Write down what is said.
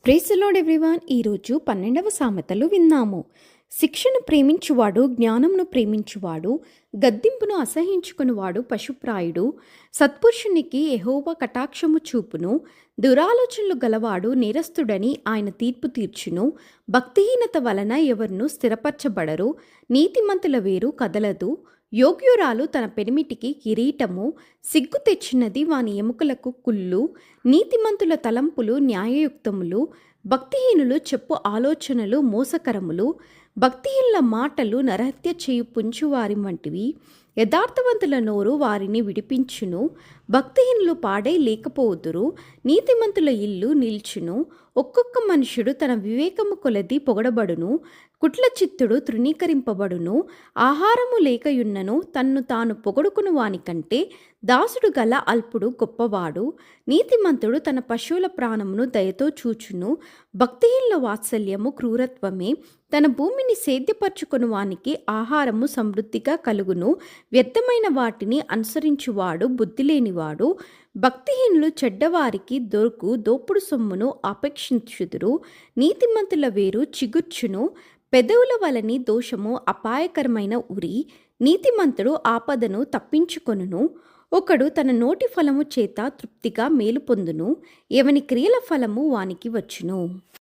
Praise the lord everyone. ఈరోజు 12వ సామెతలు విన్నాము. శిక్షను ప్రేమించువాడు జ్ఞానమును ప్రేమించువాడు, గద్దింపును అసహించుకునివాడు పశుప్రాయుడు. సత్పురుషునికి యెహోవా కటాక్షము చూపును, దురాలోచనలు గలవాడు నేరస్తుడని ఆయన తీర్పు తీర్చును. భక్తిహీనత వలన ఎవరును స్థిరపరచబడరు, నీతిమంతుల వేరు కదలదు. యోగ్యురాలు తన పెనిమిటికి కిరీటము, సిగ్గు తెచ్చినది వాని ఎముకలకు కుళ్ళు. నీతిమంతుల తలంపులు న్యాయయుక్తములు, భక్తిహీనులు చెప్పు ఆలోచనలు మోసకరములు. భక్తిహీనుల మాటలు నరహత్య చేయు పుంచువారి వంటివి, యథార్థవంతుల నోరు వారిని విడిపించును. భక్తిహీనులు పాడై లేకపోదురు, నీతిమంతుల ఇల్లు నిల్చును. ఒక్కొక్క మనుషుడు తన వివేకము కొలది పొగడబడును, కుట్ల చిత్తుడు తృణీకరింపబడును. ఆహారము లేకయున్నను తన్ను తాను పొగడుకుని వానికంటే దాసుడు గల అల్పుడు గొప్పవాడు. నీతిమంతుడు తన పశువుల ప్రాణమును దయతో చూచును, భక్తిహీనుల వాత్సల్యము క్రూరత్వమే. తన భూమిని సేద్యపరచుకుని వానికి ఆహారము సమృద్ధిగా కలుగును, వ్యర్థమైన వాటిని అనుసరించువాడు బుద్ధిలేనివాడు. భక్తిహీనులు చెడ్డవారికి దోపుడు సొమ్మును అపేక్షించుదురు, నీతిమంతుల వేరు చిగుర్చును. పెదవుల వలని దోషము అపాయకరమైన ఉరి, నీతిమంతుడు ఆపదను తప్పించుకొనును. ఒకడు తన నోటి ఫలము చేత తృప్తిగా మేలు పొందును, ఎవని క్రియల ఫలము వానికి వచ్చును.